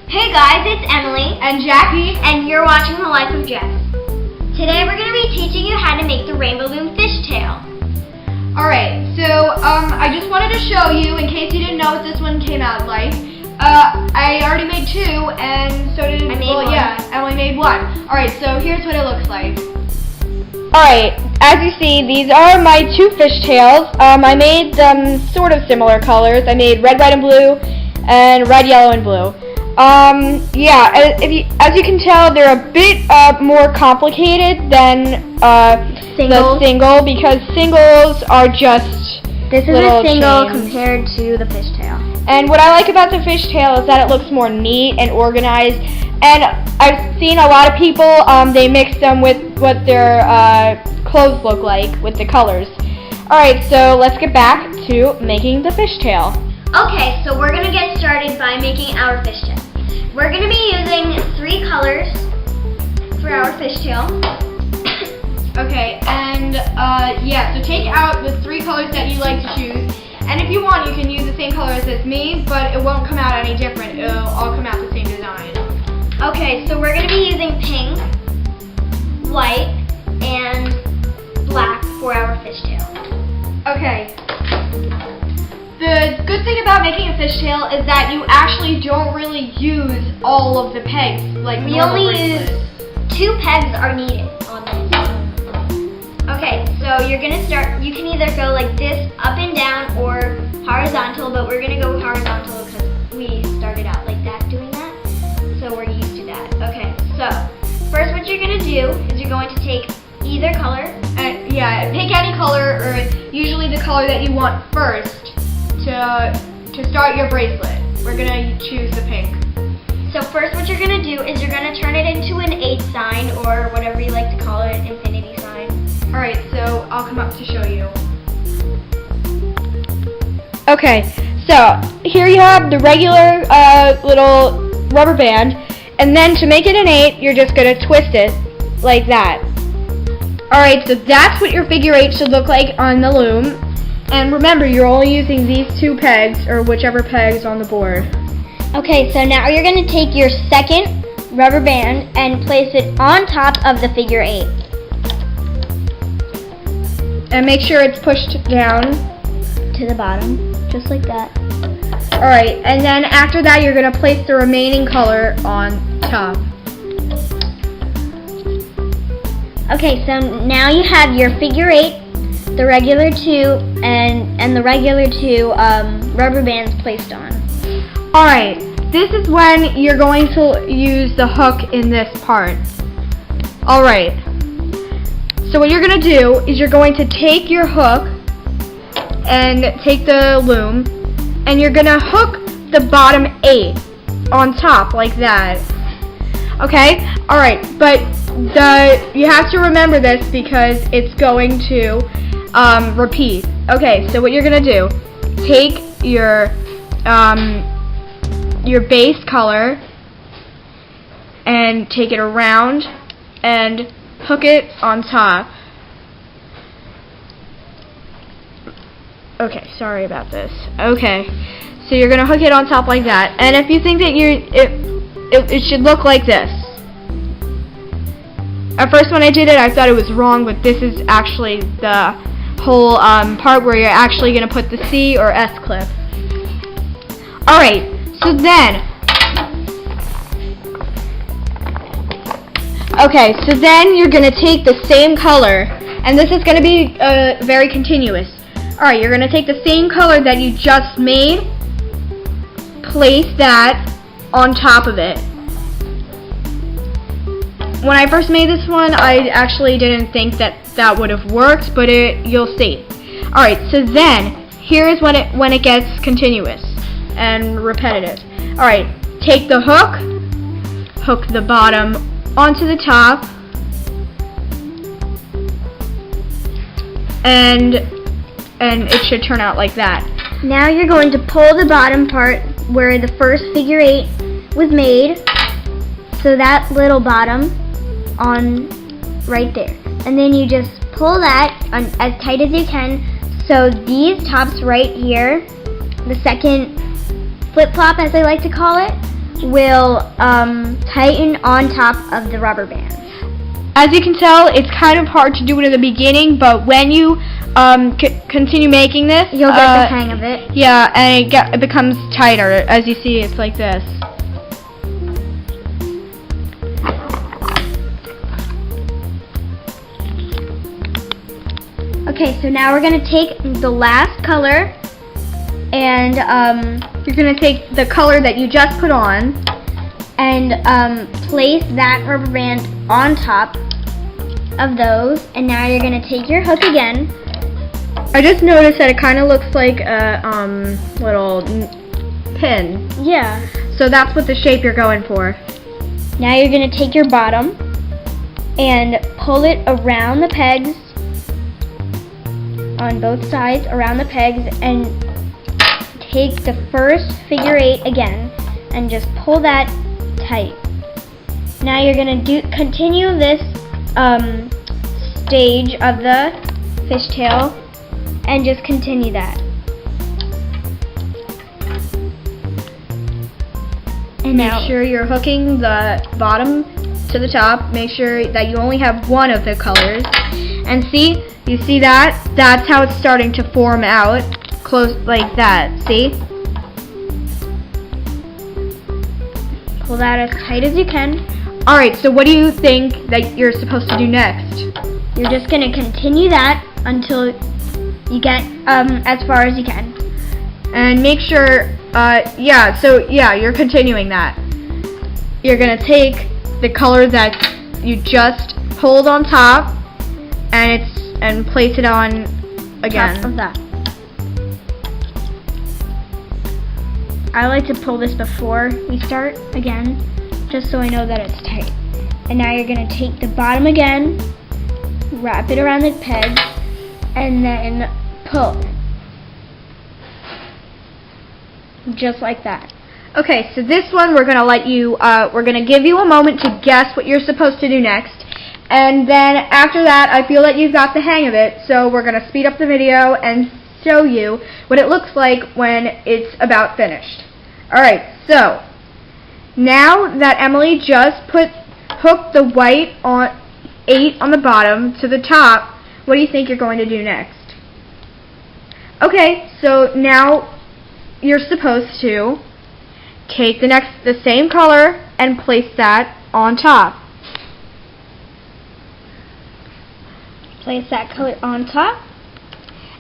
Hey guys, it's Emily and Jackie, and you're watching The Life of Jess. Today we're going to be teaching you how to make the rainbow loom fishtail. Alright, so I just wanted to show you, in case you didn't know what this one came out like. I already made two, and so did one. Yeah, Emily made one. Alright, so here's what it looks like. Alright, as you see, these are my two fishtails. I made them sort of similar colors. I made red, white, and blue, and red, yellow, and blue. Yeah, as you can tell, they're a bit more complicated than the single, because singles are just This is a single compared to the fishtail. And what I like about the fishtail is that it looks more neat and organized. And I've seen a lot of people, they mix them with what their clothes look like with the colors. Alright, so let's get back to making the fishtail. Okay, so we're going to get started by making our fishtail. We're going to be using 3 colors for our fishtail. Okay, and yeah, so take out the 3 colors that you like to choose. And if you want, you can use the same colors as me, but it won't come out any different. It'll all come out the same design. Okay, so we're going to be using pink, white, and black for our fishtail. Okay. The good thing about making a fishtail is that you actually don't really use all of the pegs like we only use 2 pegs are needed on this. Okay, so you're gonna start. You can either go like this, up and down, or horizontal. But we're gonna go horizontal because we started out like that, doing that. So we're used to that. Okay, so first, what you're gonna do is you're going to take either color. Yeah, pick any color, or usually the color that you want first. To start your bracelet, we're gonna choose the pink. So first what you're gonna do is you're gonna turn it into an 8 sign, or whatever you like to call it, infinity sign. Alright, so I'll come up to show you. Okay, so here you have the regular little rubber band, and then to make it an 8, you're just gonna twist it like that. Alright, so that's what your figure 8 should look like on the loom. And remember, you're only using these 2 pegs, or whichever pegs on the board. Okay, so now you're going to take your second rubber band and place it on top of the figure 8. And make sure it's pushed down To the bottom, just like that. Alright, and then after that you're going to place the remaining color on top. Okay, so now you have your figure 8, the regular 2, and the regular 2 rubber bands placed on. Alright, this is when you're going to use the hook in this part. Alright, so what you're going to do is you're going to take your hook and take the loom, and you're going to hook the bottom 8 on top like that. Okay? Alright, but you have to remember this because it's going to repeat. Okay, so what you're gonna do, take your base color and take it around and hook it on top. Okay, sorry about this. Okay, so you're gonna hook it on top like that, and if you think that it should look like this. At first when I did it, I thought it was wrong, but this is actually the whole part where you're actually going to put the C or S clip. Alright, so then, you're going to take the same color, and this is going to be very continuous. Alright, you're going to take the same color that you just made, place that on top of it. When I first made this one, I actually didn't think that would have worked, but you'll see. Alright, so then, here is when it gets continuous and repetitive. Alright, take the hook the bottom onto the top, and it should turn out like that. Now you're going to pull the bottom part where the first figure 8 was made, so that little bottom on right there, and then you just pull that on as tight as you can, so these tops right here, the second flip-flop as I like to call it, will tighten on top of the rubber band. As you can tell, it's kind of hard to do it in the beginning, but when you continue making this, You'll get the hang of it. Yeah, and it becomes tighter. As you see, it's like this. Okay, so now we're going to take the last color and You're going to take the color that you just put on and place that rubber band on top of those. And now you're going to take your hook again. I just noticed that it kind of looks like a little pin. Yeah. So that's what the shape you're going for. Now you're going to take your bottom and pull it around the pegs on both sides, around the pegs, and take the first figure 8 again and just pull that tight. Now you're going to continue this stage of the fishtail and just continue that. And now Make sure you're hooking the bottom to the top. Make sure that you only have one of the colors. And see, you see that? That's how it's starting to form out. Close like that. See? pull that as tight as you can. Alright, so what do you think that you're supposed to do next? You're just going to continue that until you get as far as you can. And make sure, you're continuing that. You're going to take the color that you just pulled on top and place it on again. Top of that. I like to pull this before we start again, just so I know that it's tight. And now you're going to take the bottom again, wrap it around the peg, and then pull. Just like that. Okay, so this one we're gonna give you a moment to guess what you're supposed to do next. And then after that, I feel that you've got the hang of it, so we're gonna speed up the video and show you what it looks like when it's about finished. Alright, so now that Emily just hooked the white 8 on the bottom to the top, what do you think you're going to do next? Okay, so now you're supposed to take the same color and place that on top. Place that color on top.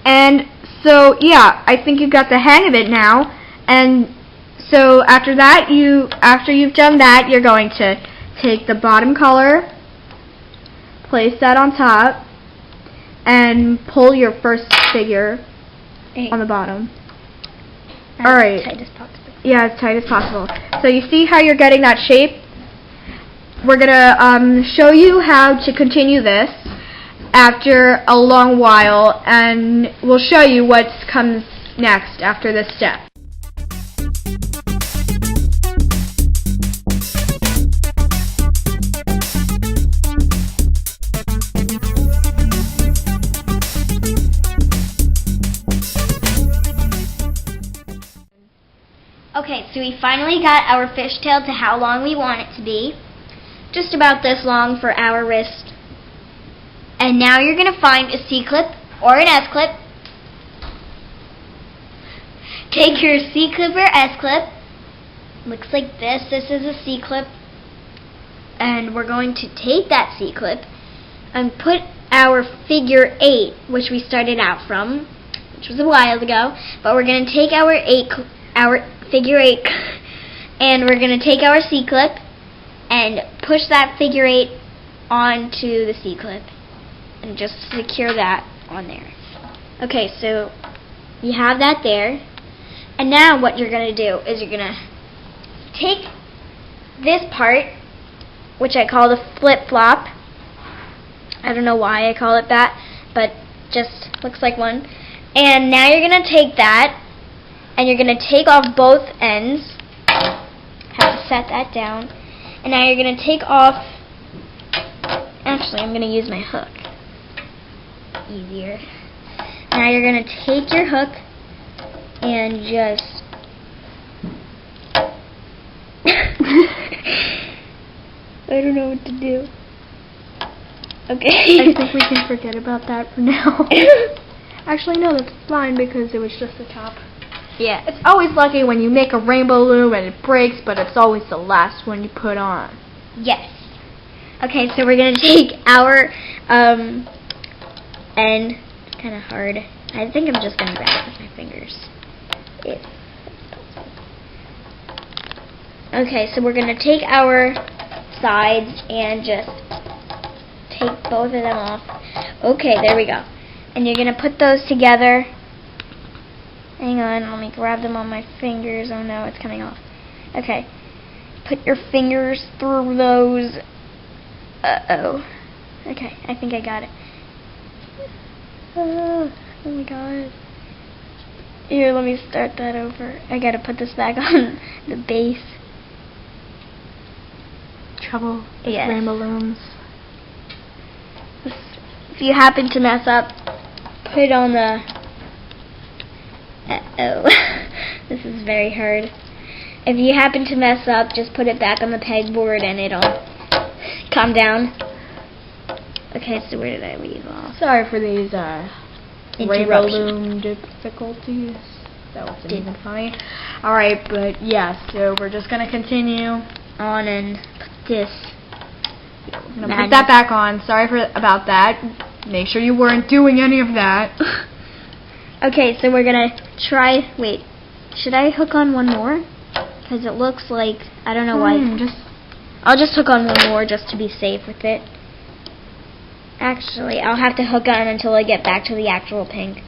And so, yeah, I think you've got the hang of it now. And so after you've done that, you're going to take the bottom color, place that on top, and pull your first figure 8. on the bottom. As tight as possible. Yeah, as tight as possible. So you see how you're getting that shape? We're going to show you how to continue this after a long while, and we'll show you what comes next after this step. Okay, so we finally got our fishtail to how long we want it to be. Just about this long for our wrist. And now you're going to find a C-clip or an S-clip. Take your C-clip or S-clip. Looks like this. This is a C-clip. And we're going to take that C-clip and put our figure 8, which we started out from, which was a while ago. But we're going to take our figure 8 and we're going to take our C-clip and push that figure 8 onto the C-clip and just secure that on there. Okay, so you have that there, and now what you're going to do is you're going to take this part, which I call the flip-flop. I don't know why I call it that, but just looks like one. And now you're going to take that and you're going to take off both ends. Have to set that down. And now you're going to take off, actually I'm going to use my hook. Easier. Now you're going to take your hook and just I don't know what to do. I Okay. think we can forget about that for now. Actually, no, that's fine because it was just the top. Yeah. It's always lucky when you make a rainbow loom and it breaks, but it's always the last one you put on. Yes. Okay, so we're gonna take our and it's kind of hard. I think I'm just gonna grab it with my fingers. If that's possible. Okay, so we're gonna take our sides and just take both of them off. Okay, there we go. And you're gonna put those together. Hang on, let me grab them on my fingers. Oh no, it's coming off. Okay. Put your fingers through those. Uh-oh. Okay, I think I got it. Oh my god. Here, let me start that over. I gotta put this back on the base. Trouble with Yes. rainbow looms. If you happen to mess up, put it on the... Uh-oh. This is very hard. If you happen to mess up, just put it back on the pegboard and it'll calm down. Okay, so where did I leave off? Sorry for these rainbow Interruption. loom difficulties. That wasn't even funny. Alright, but yeah, so we're just going to continue On and put this. I'm going to put that back on. Sorry about that. Make sure you weren't doing any of that. Okay, so we're gonna try. Wait, should I hook on one more? Because it looks like I don't know why. I'll just hook on one more just to be safe with it. Actually, I'll have to hook on until I get back to the actual pink,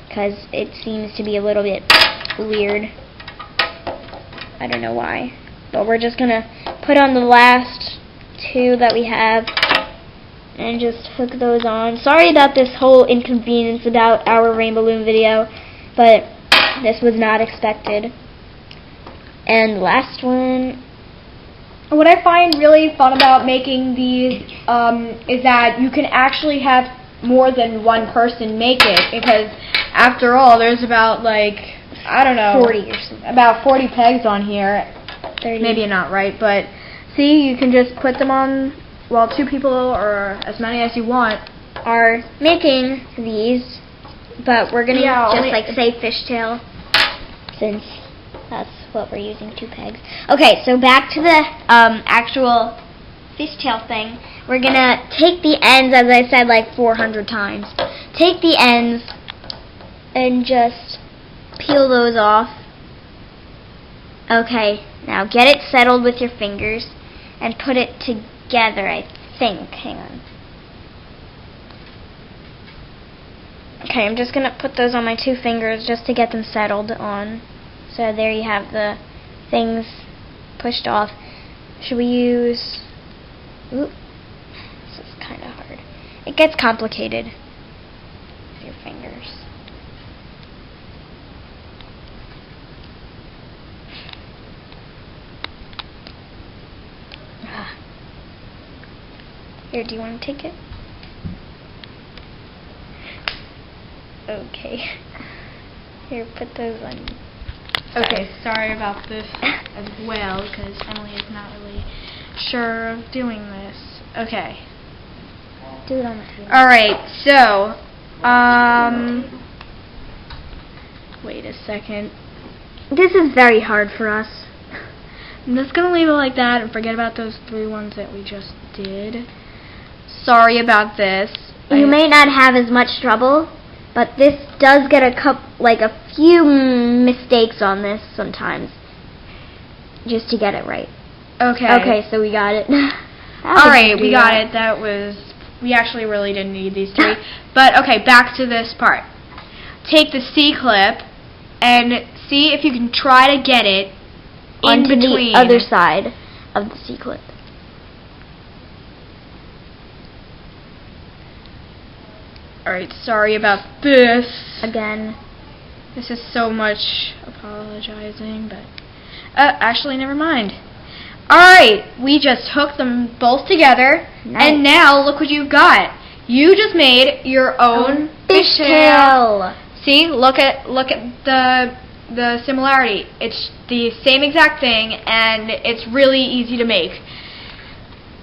because it seems to be a little bit weird. I don't know why, but we're just gonna put on the last two that we have and just hook those on. Sorry about this whole inconvenience about our rainbow loom video, but this was not expected. And the last one. What I find really fun about making these is that you can actually have more than one person make it, because after all, there's about like, I don't know, 40 or something. about 40 pegs on here. 30. Maybe not right, but see, you can just put them on, well, 2 people or as many as you want are making these, but we're gonna just like say fishtail, since that's what we're using, 2 pegs. Okay, so back to the actual fishtail thing. We're gonna take the ends, as I said like 400 times. Take the ends and just peel those off. Okay, now get it settled with your fingers and put it together, I think. Hang on. Okay, I'm just gonna put those on my 2 fingers just to get them settled on. So there you have the things pushed off. Should we use... Oop. This is kind of hard. It gets complicated with your fingers. Here, do you want to take it? Okay. Here, put those on. Okay, sorry about this as well, because Emily is not really sure of doing this. Okay. Do it on the table. Alright, so, wait a second. This is very hard for us. I'm just going to leave it like that and forget about those 3 ones that we just did. Sorry about this. You may not have as much trouble, but this does get a few mistakes on this sometimes, just to get it right. Okay. Okay, so we got it. Alright, we got it. We actually really didn't need these 3. But, okay, back to this part. Take the C-clip and see if you can try to get it in onto between. the other side of the C-clip. Alright, sorry about this. Again. This is so much apologizing, but... actually, never mind. Alright, we just hooked them both together, Nice. and now look what you've got. You just made your own fishtail. See, look at the similarity. It's the same exact thing, and it's really easy to make.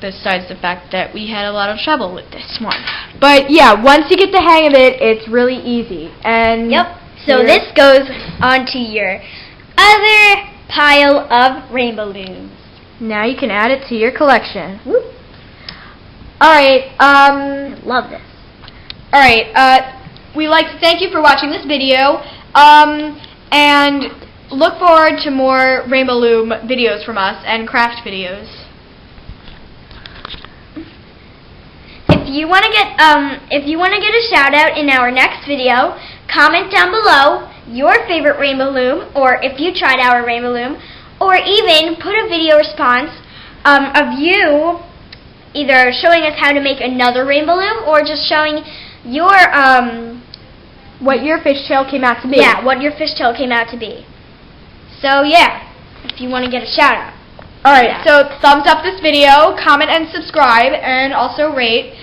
besides the fact that we had a lot of trouble with this one. But yeah, once you get the hang of it, it's really easy. And Yep. So this goes onto your other pile of rainbow looms. Now you can add it to your collection. Whoop. Alright, Love this. Alright, we'd like to thank you for watching this video. And look forward to more Rainbow Loom videos from us and craft videos. If you want to get a shout out in our next video, comment down below your favorite rainbow loom, or if you tried our rainbow loom, or even put a video response of you either showing us how to make another rainbow loom or just showing your what your fishtail came out to be. yeah, what your fishtail came out to be. So yeah, if you want to get a shout out. Alright, Yeah. so thumbs up this video, comment and subscribe, and also rate.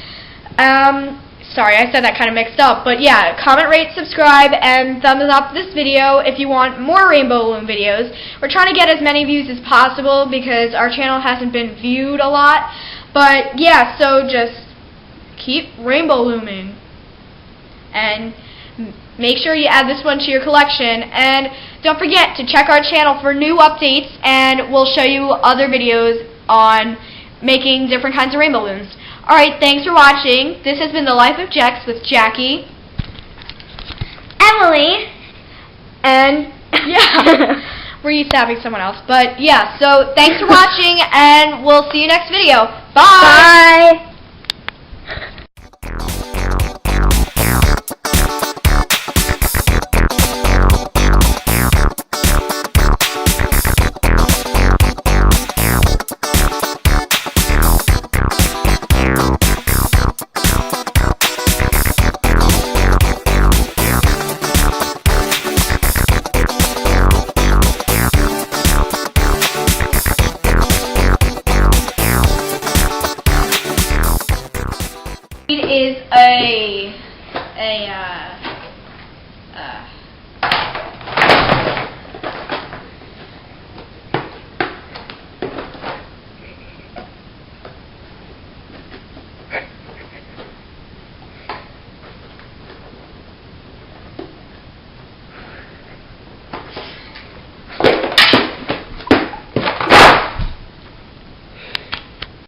Sorry, I said that kind of mixed up, but yeah, comment, rate, subscribe, and thumbs up this video if you want more Rainbow Loom videos. We're trying to get as many views as possible because our channel hasn't been viewed a lot. But yeah, so just keep rainbow looming. And make sure you add this one to your collection. And don't forget to check our channel for new updates, and we'll show you other videos on making different kinds of rainbow looms. Alright, thanks for watching. This has been The Life of Jex with Jackie. Emily. And yeah, we're used to having someone else. But yeah, so thanks for watching, and we'll see you next video. Bye! Bye. Is a